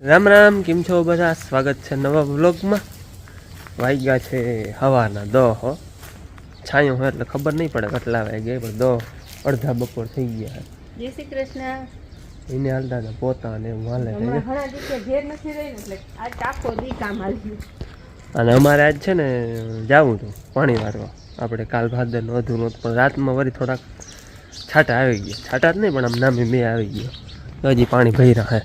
રામ રામ, કેમ છો બધા? સ્વાગત છે નવા વ્લોગમાં. વાગ્યા છે હવાના 10. છાયું હોય એટલે ખબર નહીં પડે કેટલા વાગે, પણ 10 અડધા બપોર થઈ ગયા. જય શ્રી કૃષ્ણ. એને હાલતા હતા પોતા ને એવું હાલે છે. અને અમારે આજ છે ને જવું હતું પાણી વારવા. આપણે કાલ ભાદરનું અધૂરું હતું, પણ રાતમાં વળી થોડાક છાંટા આવી ગયા. છાંટા જ નહીં પણ આમ નામે બે આવી ગયો. હજી પાણી ભર્યા હે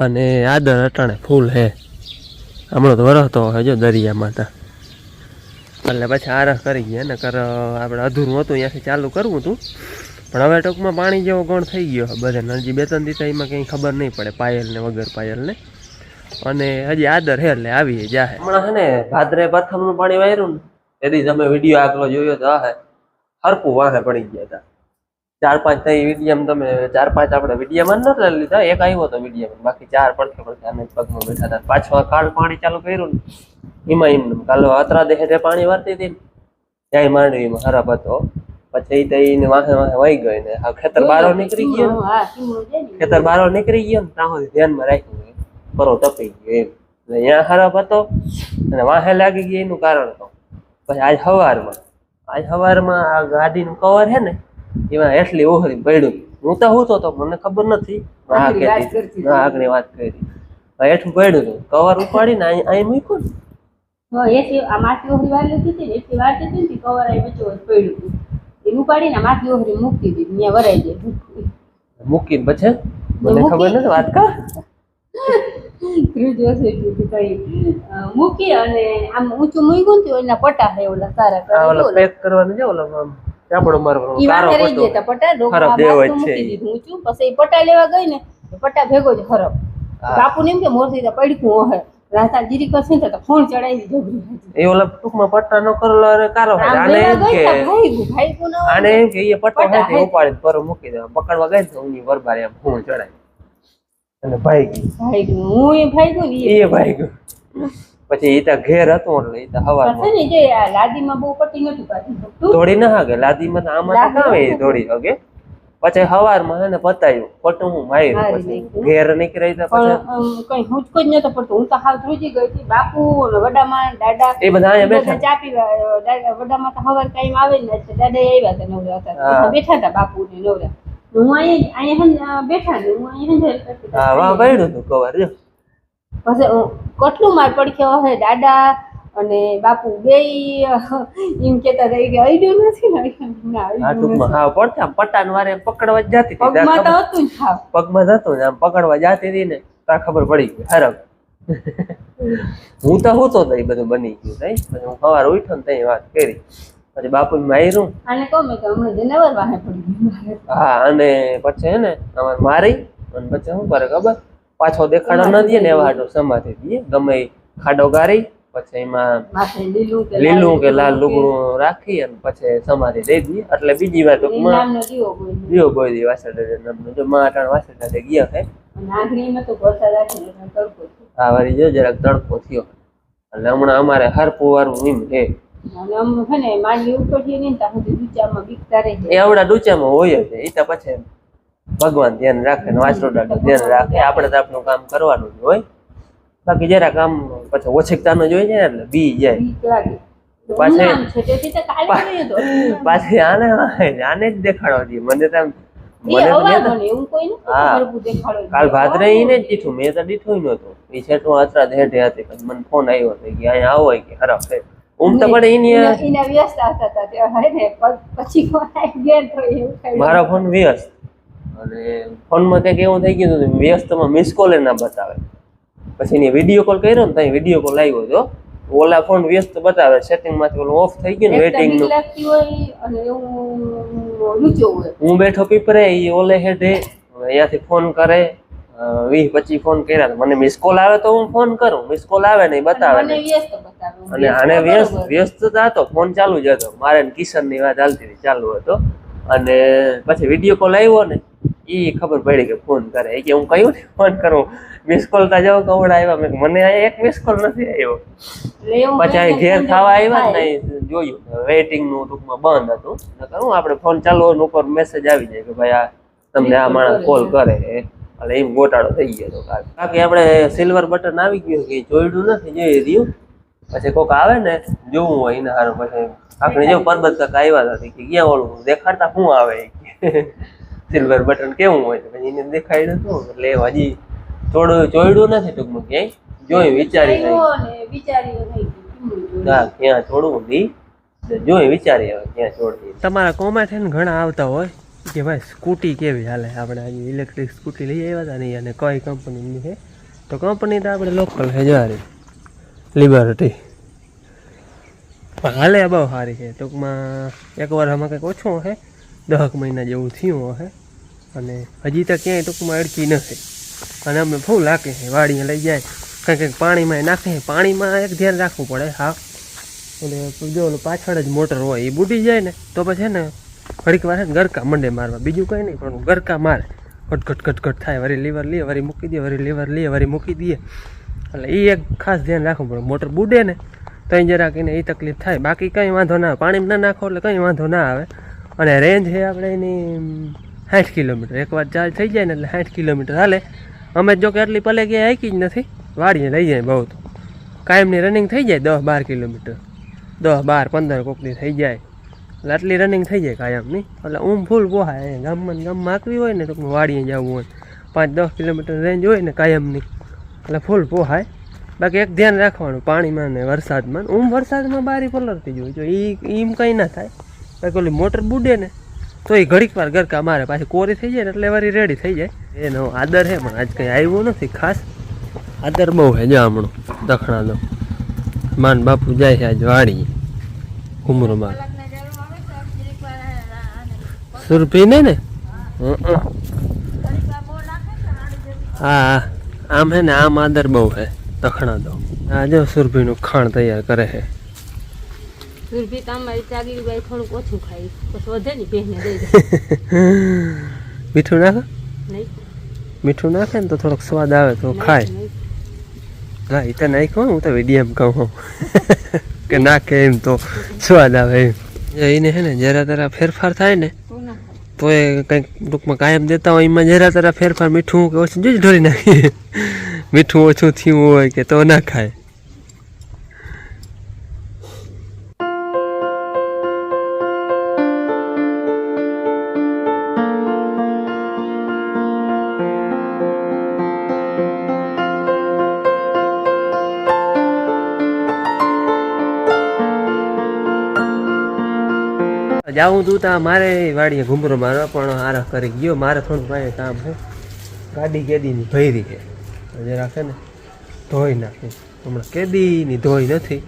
અને આદર અટાણે ફૂલ હે. હમણાં તો વરસતો હે જો દરિયામાં હતા એટલે પછી આરસ કરી ગયા ને આપણે અધૂરું હતું ત્યાંથી ચાલુ કરવું હતું, પણ હવે ટૂંકમાં પાણી જેવો ગણ થઈ ગયો બધાને. હજી 2-3 દિવસ એમાં કંઈ ખબર નહીં પડે પાયલને વગર પાયલને. અને હજી આદર હે એટલે આવી જાહે. હમણાં હે ને ભાદરે પ્રથમનું પાણી વાર્યું ને તેથી તમે વિડીયો આગલો જોયો તો હે હરકું વાહે પડી ગયા હતા. 4-5 થઈ વિડીયમ તમે 4-5 આપણે વિડીયમાં નથી લઈ લીધા, એક આવ્યો હતો વિડીયમાં, બાકી 4 પડખે અમે પગમાં બેઠા હતા. પાછું કાલ પાણી ચાલુ કર્યું ને એમાં એમ કાલ અતરા દેહે પાણી વારતી હતી ને ત્યાં માંડવી એમાં ખરાબ હતો. પછી તો એને વાહે વાહે વહી ગઈ ને ખેતર બારો નીકળી ગયો. ખેતર બારો નીકળી ગયો ને ત્યાં સુધી ધ્યાનમાં રાખ્યું કરો તપી ગયો એમ. એટલે અહીંયા ખરાબ હતો અને વાહે લાગી ગઈ એનું કારણ તો પછી આજ સવારમાં આ ગાડીનું કવર છે ને એમાં એટલી ઓહરી પડ્યું. હું તો હું તો મને ખબર નથી આગળ વાત કરી હેઠું પડ્યું હતું કવર ઉપાડીને અહીં મૂક્યું મૂકીને પછી મને ખબર નથી વાત કર મૂકી અને આમ ઊંચું મૂક્યું ને એના પટા છે ઓલા સારા પેક કરવાનું છે ઓલા ચાપડો મારવાનો પછી પટા લેવા ગઈ ને પટા ભેગો જ ખરાબ. બાપુ ને એમ કે મોરથી પડ્યું હે રાતા જીરી કરશે ને તો ફોન ચડાવી દીધો. એ ઓલા ટૂંકમાં પટ્ટા નો કરેલો કારો આને એમ કે એ પટ્ટો હે તે ઉપાડી પર મૂકી દે પકડવા ગઈ તો ઉની વરબાર એમ ફોન ચડાવી અને ભાઈ ગયું. પછી એ તો ઘેર હતો એટલે એ તો હવારમાં ને જે લાદીમાં બહુ પટ્ટી નથી પાડી દોડી ના હાગે લાદીમાં આમાં તો કાવે દોડી હગે. પછી સવારમાં હે ને પતાયું પટું હું માર્યું પછી ઘેર નીકળી તો પછી કઈ હુંચકો જ નતો પડતો. હું તો હાવ ધ્રુજી ગઈ હતી. બાપુ વડામાં દાદા એ બધા અહીંયા બેઠા ચા પીવા વડામાં તો હવાર ટાઈમ આવે ને એટલે દાદા આવ્યા હતા નવરા હતા બેઠા હતા બાપુ ને નવરા. હું અહીંયા બેઠા ને હું અહીંયા હા વાહ પડ્યું હતું કવર જો. પછી કેટલું માર પડખ્યો હે દાદા અને બાપુ બે એમ કેતા હતા કે આઈડ્યો નથી ને આ ટૂંકમાં હા પડતા પટ્ટા વારે પકડવા જ જાતી હતી. પગમાં તો હતું જ ખાવ પગમાં જતું ને આમ પકડવા જાતી હતી ને તા ખબર પડી ગઈ હરક. હું તો હોતો તો એ બધું બની ગયું તઈ. પછી હું સવારે ઉઠ્યો ને તઈ વાત કરી પછી બાપુ ને માર્યું આને કહું મેં કે હમણાં જનાવર વાહે પડી ગયું. હા અને પછી હે ને અમારે મારી અને પછી શું કરે ખબર પાછો દેખાડો ન દે ને એવા હાટો સમાધિ દે ગમે ખાડો ગારી પછી એમાં લીલું કે લાલ લુગડું રાખી અને પછી સમાધિ દઈ દઈએ. એટલે બીજી વાર ટૂંકમાં દીવો બોઈ દે વાસણ જો માં અટાણ વાસણ ગયા છે. હા વારી જો જરાક તડકો થયો એટલે હમણાં અમારે હરપું વાળું એમ છે. એ આવડા ડૂચામાં હોય જ એ તો પછી ભગવાન ધ્યાન રાખે ને વાસરોડા ધ્યાન રાખે. આપણે તો આપણું કામ કરવાનું જ હોય, બાકી જરા કામ પછી ઓછીકતા નો જોઈ જાય એટલે બી જાય. પાછી આને જ દેખાડવા દઈએ. મને તો કાલ ભાદરે એને જ દીઠું, મેં તો દીઠું નતું. એ છેટું અત્રા હેઠે હતી મને ફોન આવ્યો હતો કે અહીંયા આવો કે ખરાબ છે ઊંઘ તો પડે એની મારો ફોન વ્યસ્ત અને ફોનમાં કંઈક એવું થઈ ગયું હતું વ્યસ્તમાં મિસ કોલ ના બતાવે. પછી એને વિડીયો કોલ કર્યો ને ત્યાં વિડીયો કોલ આવ્યો હતો ઓલા ફોન વ્યસ્ત બતાવે સેટિંગ માંથી ઓલું ઓફ થઈ ગયું ને વેટિંગ નું. હું બેઠો પીપરે એ ઓલે હેઠે અહીંયાથી ફોન કરે 20-25 ફોન કર્યા. મને મિસ કોલ આવે તો હું ફોન કરું, મિસ કોલ આવે ને બતાવે અને આને વ્યસ્તતા હતો ફોન ચાલુ જ હતો. મારે કિશન ની વાત હાલતી હતી ચાલુ હતો અને પછી વિડીયો કોલ આવ્યો ને એ ખબર પડી કે ફોન કરે કે હું કયું ફોન કરું મિસ કોલ તા જાવ કવડા આવ્યા મેં મને એક મિસ કોલ નથી આવ્યો. પછી ઘેર ખાવા આવ્યા ને જોયું વેઇટિંગ નું ટૂંકમાં બંધ હતું. કરું આપણે ફોન ચાલુ ઉપર મેસેજ આવી જાય કે ભાઈ આ તમને આ માણસ કોલ કરે એટલે એમ ગોટાળો થઈ ગયો હતો બાકી આપણે સિલ્વર બટન આવી ગયું કે જોઈડું નથી જોઈ રહ્યું પછી કોઈક આવે ને જોવું હોય એને સારું પછી આપણે જેવું પરબત કાકા આવ્યા હતા કે ક્યાં ઓળું દેખાડતા શું આવે સિલ્વર બટન કેવું હોય પછી એને દેખાડ્યું હતું એટલે હજી થોડું જોઈડું નથી ટૂંકમાં ક્યાંય જોઈ વિચારી હા ક્યાં છોડવું નહીં જોઈ વિચારી હવે ક્યાં છોડવી તમારા કોમેન્ટ ઘણા આવતા હોય કે ભાઈ સ્કૂટી કેવી હાલે આપણે આજે ઇલેક્ટ્રિક સ્કૂટી લઈ આવ્યા હતા નહીં અને કઈ કંપનીની છે તો કંપની તો આપણે લોકલ છે જવારી લિબર્ટી પણ હાલે બહુ સારી છે ટૂંકમાં એકવાર આમાં કંઈક ઓછું હશે 10 મહિના જેવું થયું હશે અને હજી તો ક્યાંય ટૂંકમાં અડકી નથી અને અમે ફૂલ લાગે છે વાડીએ લઈ જાય કંઈક પાણીમાં નાખે પાણીમાં એક ધ્યાન રાખવું પડે હા એટલે જો પાછળ જ મોટર હોય એ બુડી જાય ને તો પછી ને ઘડીક વાર ગરકા મંડે મારવા બીજું કંઈ નહીં પણ ગરકા મારે કટકટ થાય વરી લીવર લે વરી મૂકી દે વરી લીવર લે વરી મૂકી દે એટલે એ એક ખાસ ધ્યાન રાખવું પડે મોટર બુડે ને તો જરાક એને એ તકલીફ થાય બાકી કંઈ વાંધો ના આવે પાણીમાં ના નાખો એટલે કંઈ વાંધો ના આવે અને રેન્જ છે આપણે એની 60 કિલોમીટર એકવાર ચાર્જ થઈ જાય ને એટલે 60 કિલોમીટર હાલે અમે જો કે આટલી પલે ક્યાંય હાકી જ નથી વાડીએ લઈ જાય બહુ તો કાયમની રનિંગ થઈ જાય 10-12 કિલોમીટર 10-12-15 કોકની થઈ જાય એટલે આટલી રનિંગ થઈ જાય કાયમની એટલે ફૂલ પોહાય ગામમાં આકવી હોય ને ટૂંકમાં વાડીએ જવું હોય 5-10 કિલોમીટર રેન્જ હોય ને કાયમની એટલે ફૂલ પોહાય બાકી એક ધ્યાન રાખવાનું પાણીમાં ને વરસાદમાં વરસાદમાં બારી પલળતી જ હોય જો એમ કંઈ ના થાય બાકી ઓલી મોટર બુડે ને તો એ ઘડીક વાર ગરકા મારે પાછી કોરી થઈ જાય ને એટલે વારી રેડી થઈ જાય એનો આદર છે પણ આજ કંઈ આવ્યો નથી ખાસ આદર બહુ છે જો હમણું દખણા દો માન બાપુ જાય છે આજ વાડી ઘુમરોમાં સુરભી ને હા આમ હે ને આમ આદર બહુ હે દખણા દો આ જો સુરભીનું ખાણ તૈયાર કરે છે સુરભી તમારી ચાગીરી ભાઈ થોડુંક ઓછું ખાઈ પછી વધે ને બેહને દઈ દે મીઠું નાખે નહીં મીઠું નાખે ને તો થોડોક સ્વાદ આવે તો ખાય હા એ તો નાખ્યો હું તો વિડીયો કહું કે નાખે એમ તો સ્વાદ આવે એમ એને હે ને જરા તરા ફેરફાર થાય ને તો એ કંઈક ટૂંકમાં કાયમ દેતા હોય એમાં જરા તરા ફેરફાર મીઠું કે ઓછું જ ઢોરી નાખીએ મીઠું ઓછું થયું હોય કે તો ના ખાય જાઉં તું ત્યાં મારે વાડીએ ઘૂમરો મારવા પણ આરા કરી ગયો મારે થોડું કાંઈ કામ છે ગાડી કેદીની ભરી છે જરા છે ને ધોઈ નાખી હમણાં કેદીની ધોઈ નથી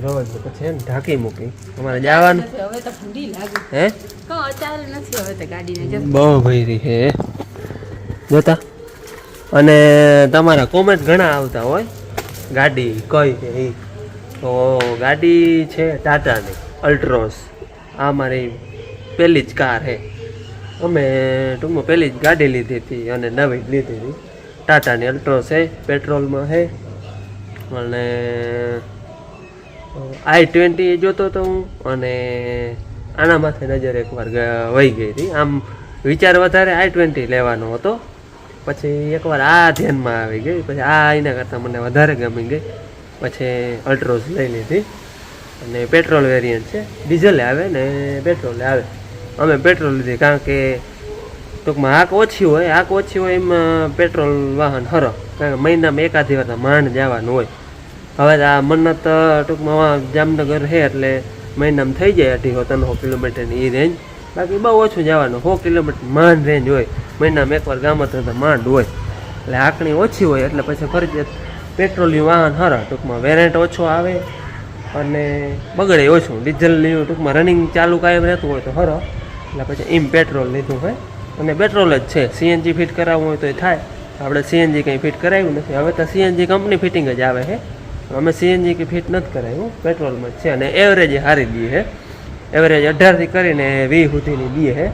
રોજ પછી એને ઢાંકી મૂકી અમારે જવાનું હવે તો ઠંડી લાગે હે અત્યારે નથી હવે તો ગાડીને બહુ ભરી છે જોતા અને તમારા કોમેન્ટ ઘણા આવતા હોય ગાડી કઈ છે એ તો ગાડી છે ટાટાની અલ્ટ્રોસ આ મારી પહેલી જ કાર છે અમે ટૂંકમાં પહેલી જ ગાડી લીધી હતી અને નવી જ લીધી હતી ટાટાની અલ્ટ્રોસ છે પેટ્રોલમાં છે અને i20 જોતો હતો હું અને આના માથે નજર એકવાર વહી ગઈ હતી આમ વિચાર વધારે i20 લેવાનો હતો પછી એકવાર આ ધ્યાનમાં આવી ગઈ પછી આ એના કરતાં મને વધારે ગમી ગઈ પછી અલ્ટ્રોસ લઈ લીધી અને પેટ્રોલ વેરિયન્ટ છે ડીઝલ આવે ને પેટ્રોલ આવે અમે પેટ્રોલ લીધી કારણ કે ટૂંકમાં આંક ઓછી હોય એમાં પેટ્રોલ વાહન હરો કારણ કે મહિનામાં એકાદી વાર માંડ જવાનું હોય હવે આ મન્નત ટૂંકમાં જામનગર છે એટલે મહિનામાં થઈ જાય 250-300 કિલોમીટરની એ રેન્જ બાકી બહુ ઓછું જવાનું 100 કિલોમીટર માંડ રેન્જ હોય મહિનામાં એકવાર ગામત તો માંડ હોય એટલે આંકણી ઓછી હોય એટલે પછી ફરજિયાત પેટ્રોલનું વાહન હરા ટૂંકમાં વેરિયન્ટ ઓછો આવે અને બગડે ઓછું ડીઝલની ટૂંકમાં રનિંગ ચાલુ કાયમ રહેતું હોય તો હરો એટલે પછી એમ પેટ્રોલ લીધું હોય અને પેટ્રોલ જ છે સીએનજી ફિટ કરાવવું હોય તો એ થાય આપણે સીએનજી કંઈ ફિટ કરાવ્યું નથી હવે તો સીએનજી કંપની ફિટિંગ જ આવે છે અમે સીએનજી કંઈ ફિટ નથી કરાવ્યું પેટ્રોલમાં જ છે અને એવરેજ સારી દે છે એવરેજ 18થી કરીને 20 સુધીની દે છે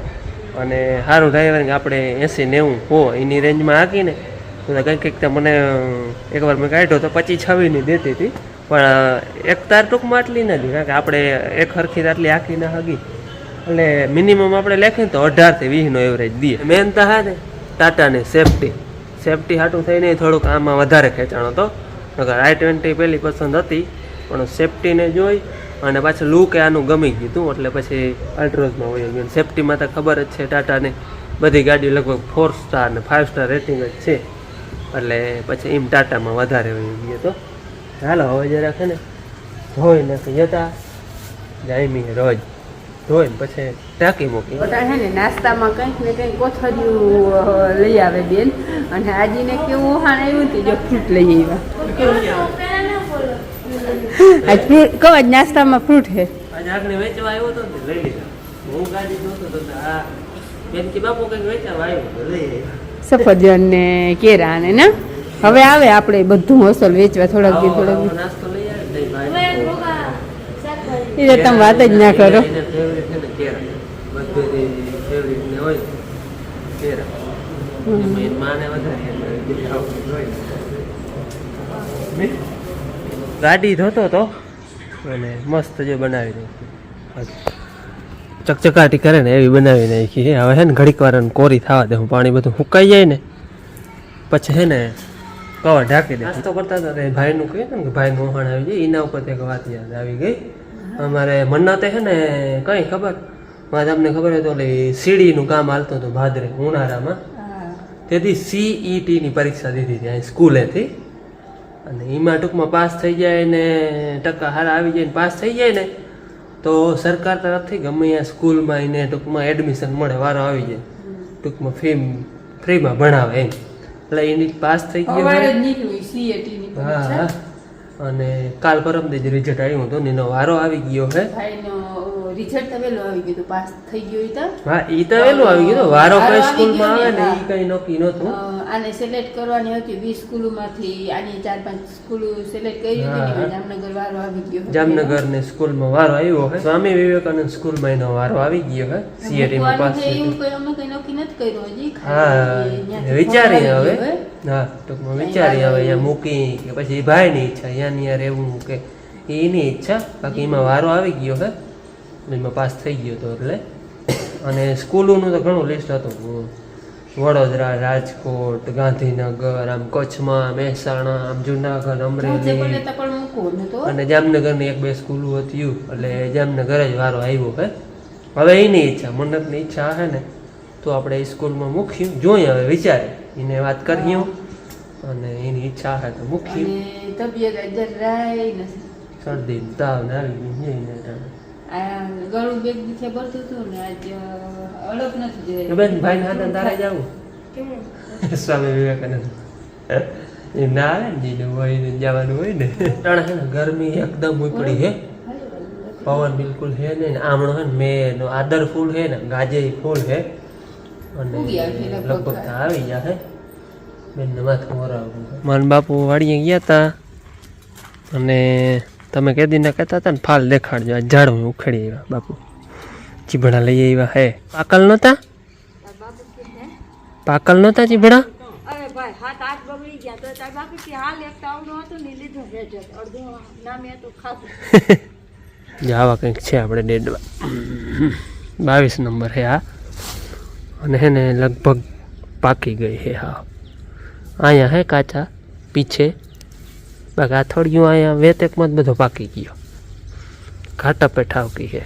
અને સારું ડ્રાઈવરિંગ આપણે 80-90 એની રેન્જમાં હાકીને તો કંઈક તો મને એકવાર મેં કાઢ્યો તો 25-26ની દેતી હતી પણ એક તાર ટૂંકમાં આટલી નથી કારણ કે આપણે એક હરખી આટલી આખી ના હગી એટલે મિનિમમ આપણે લેખીએ તો 18થી 20નો એવરેજ દઈએ મેન તો હા ને ટાટાની સેફટી હાટું થઈને થોડુંક આમાં વધારે ખેંચાણ હતો. નકર i20 પહેલી પસંદ હતી, પણ સેફટીને જોઈ અને પાછું લુક આનું ગમી ગયું હતું, એટલે પછી અલ્ટ્રોઝમાં વહી ગયું. સેફટીમાં તો ખબર જ છે ટાટાની બધી ગાડી લગભગ 4 સ્ટાર ને 5 સ્ટાર રેટિંગ જ છે, એટલે પછી એમ ટાટામાં વધારે વહી ગયો હતો. ચાલો હવે જરાક છે ને ધોઈ નાખી જતા જાયમી રોજ ધોઈને પછી ટાંકી મૂકી. ઓટા છે ને નાસ્તામાં કંઈક ને કંઈક કોથળિયું લઈ આવે બેન, અને આજીને કેવું વહાણ આવ્યું હતું, જો ફ્રૂટ લઈ આવ્યા. આજ ફ્રૂટ કહો, આજ નાસ્તામાં ફ્રૂટ છે. આજે આગળ વેચવા આવ્યો હતો ને લઈ લીધા. હું ગાડી જોતો હતો આ બેન કે બાપુ કંઈક વેચવા આવ્યો તો લઈ આવ્યા. સફરજન ને કેરા ને ના હવે આવે આપણે બધું અસલ વેચવા થોડાક દી નાસ્તો લઈ આવે ભાઈ. એ તો તમે વાત જ ના કરો. એને ફેવરિટ છે ને કેરા, બધી ફેવરિટ ને હોય કેરા. એમાં માને વધારે ગાડી ધોતો હતો અને મસ્ત જે બનાવી નાખી, ચકચકાટી કરે ને એવી બનાવી નાખી. હવે છે ને ઘડીક વાર કોરી થવા દે, હું પાણી બધું સુકાઈ જાય ને પછી છે ને કવર ઢાંકી દે. નાસ્તો કરતા હતા ભાઈનું કહે ને કે ભાઈનું વહાણ આવી જાય, એના ઉપર એક વાત યાદ આવી ગઈ. અમારે મન્નતે છે ને કંઈ ખબર મારે તમને ખબર હોય તો ઓલી સીડીનું કામ હાલતું હતું ભાદરે ઉનાળામાં, તેથી CET ની પરીક્ષા દીધી હતી અહીં સ્કૂલેથી, અને એમાં ટૂંકમાં પાસ થઈ જાય ને ટકા સારા આવી જાય ને પાસ થઈ જાય ને તો સરકાર તરફથી ગમે ત્યાં સ્કૂલમાં એને ટૂંકમાં એડમિશન મળે, વારો આવી જાય, ટૂંકમાં ફ્રીમાં ભણાવે એમ. એટલે એની પાસ થઈ ગયો. હા, અને કાલ પરમદી જ રિઝલ્ટ આવ્યું હતું, એનો વારો આવી ગયો છે. રિઝલ્ટ તો વહેલું આવી ગયું, પાસ થઈ ગયું. હા, ઈ તો વહેલું આવી ગયું. વારો કઈ સ્કૂલમાં આવે ને ઈ કઈ નક્કી નહોતું. આને સિલેક્ટ કરવાની હતી 20 સ્કૂલોમાંથી, આની 4-5 સ્કૂલો સિલેક્ટ કરી હતી. જામનગર વારો આવી ગયો. જામનગર ની સ્કૂલમાં વારો આવ્યો છે. સ્વામી વિવેકાનંદ સ્કૂલમાં એનો વારો આવી ગયો છે. CET માં પાસ થઈ ગયો. અમે કઈ નક્કી નથી કર્યું હજી. હા, વિચારી હવે. હા, ટૂંકમાં વિચારી હવે અહીંયા મૂકી કે પછી ભાઈની ઈચ્છા અહીંયા ને રહેવું કે એની ઈચ્છા, બાકી એમાં વારો આવી ગયો છે. એમાં પાસ થઈ ગયો હતો એટલે. અને સ્કૂલોનું તો ઘણું લિસ્ટ હતું, વડોદરા, રાજકોટ, ગાંધીનગર, આમ કચ્છમાં, મહેસાણા, આમ જુનાગઢ, અમરેલી અને જામનગરની 1-2 સ્કૂલો હતી, એટલે જામનગર જ વારો આવ્યો છે. હવે એની ઈચ્છા, મન્નતની ઈચ્છા હે ને તો આપણે એ સ્કૂલમાં મૂક્યું, જોઈએ હવે વિચારે એને વાત કર્યું, અને એની ઈચ્છા હે તો મૂક્યું. શરદી તાવ ને આવી ગઈ. ગળું બેગ દીથે ભરતું હતું ને આજ અડક નથી જોઈ. બેન ભાઈ ના હતા તારે જાવું સ્વામી વિવેકાનંદ એમ ના આવે ને જીને હોય ને જવાનું હોય ને. ટાણા છે ને ગરમી એકદમ ઉપડી હે, પવન બિલકુલ હે ને, આમણો હે ને મેં આદર ફૂલ હે ને ગાજે ફૂલ હે, અને લગભગ આવી ગયા હે. બેન ને માથું વરાવું. માન બાપુ વાડીએ ગયા તા, અને તમે કેદી ના કહેતા હતા ને ફાલ દેખાડજો, આ ઝાડું ઉખેડી આવ્યા બાપુ, ચીભડા લઈ આવ્યા હે. પાકલ નહોતા? પાકલ નહોતા ચીભડા? આવા કંઈક છે આપણે ડેડવા. 22 નંબર હે આ, અને હે ને લગભગ પાકી ગઈ હે. હા, અહીંયા હે કાચા પીછે, બાકી આ થોડીયું અહીંયા વેતેકમાં જ બધો પાકી ગયો, ઘાટા પે ઠાવકી છે.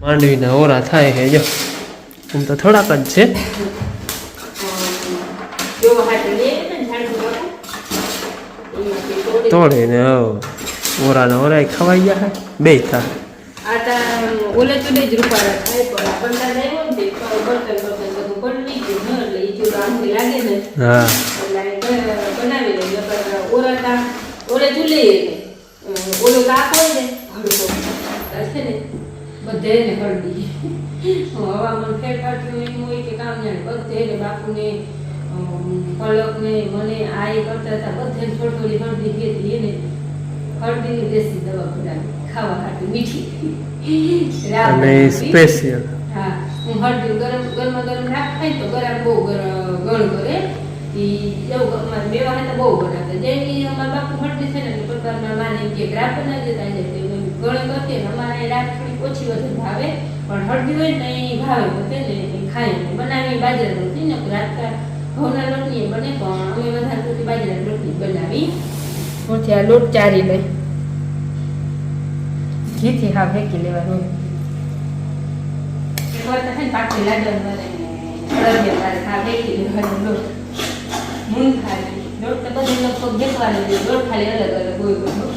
માંડવીના ઓરા થાય છે જો, એમ તો થોડાક જ છે. તોડીને ઓરાના ઓરા ખવાઈ ગયા બે થાય. ઓલે તો જ રૂપાળા થાય, પણ આપણને બર્તન બધું પડી ગયું એટલે એ જો લાગે ને. હા, બનાવી લઈએ. ઓરાતા ઓલે ચૂલે ઓલો કાપ હોય ને હળકો છે ને બધે ને હળદી હવામાન ફેરફાર થયું એમ હોય કે કામ જાણે બધે ને બાપુને પલક ને મને આ એ કરતા હતા, બધે થોડી હળદી घेतली ને હળદીની દેશી દવા બનાવી ખાવા હાટુ મીઠી અને સ્પેશિયલ. હા, હું હળદી ગરમા ગરમ રાખે તો ગરમ બહુ ગળ કરે. મેવા તો બહુ બનાવતા, જેમ કે અમારા બાપુ હળદી છે ને પપ્પાના માને કે ગ્રાફ બનાવી દેતા, ગળે કરતી ને અમારે રાત થોડી ઓછી વધુ ભાવે પણ હળદી હોય ને એ ભાવે વધે ને એ ખાય ને બનાવી બાજરાનો રોટલી ને રાતકા ઘઉંના લોટની બને પણ અમે વધારે પૂરતી બાજરાની રોટલી બનાવી હું આ લોટ ચારી લઈ ઘીથી હા ફેંકી લેવાનું એક વાર તો છે ને પાકડી લાડવાનું અડદિયા હા ફેંકી લેવાનો લોટ મૂંગ ખાલી લોટ તો બધી લોકો દેખવાનો લોટ ખાલી અલગ અલગ હોય બધું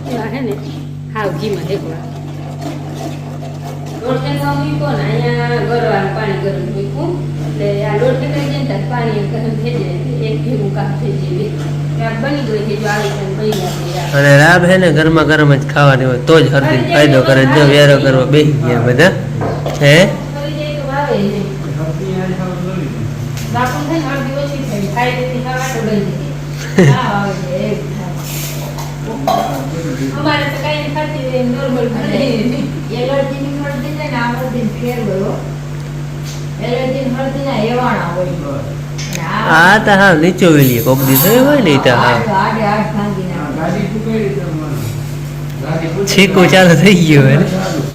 એવા હે ને હાવ ઘીમાં દેખવા લોટ કેવા મૂકો ને અહીંયા ગરવાનું પાણી ગરમ મૂકવું એટલે આ લોટ નીકળી જાય ને પાણી ગરમ થઈ જાય એક ભેગું કાપ થઈ જાય બની ગઈ છે જો આવી બની જાય અને રાબ હે ને ગરમા ગરમ જ ખાવાની હોય તો જ હરદી ફાયદો કરે જો વેરો કરવા બેસી ગયા બધા હે કરી જાય તો ભાવે નહીં બાપુ છે ને હળદી ઓછી થઈ ખાઈ તેથી ખાવા તો બની જાય હા આવે છે અમારે તો કઈ ખાતી નોર્મલ ખાતી એલર્જીની હળદી છે ને આ હળદી ફેર ગયો એલર્જીની હળદી ના એવાણા હોય આ તો હા નીચો વેલી કોક દી થયો હોય ને તો હા આડે આડ ભાંગી નાખે છીકો ચાલુ થઈ ગયો હે ને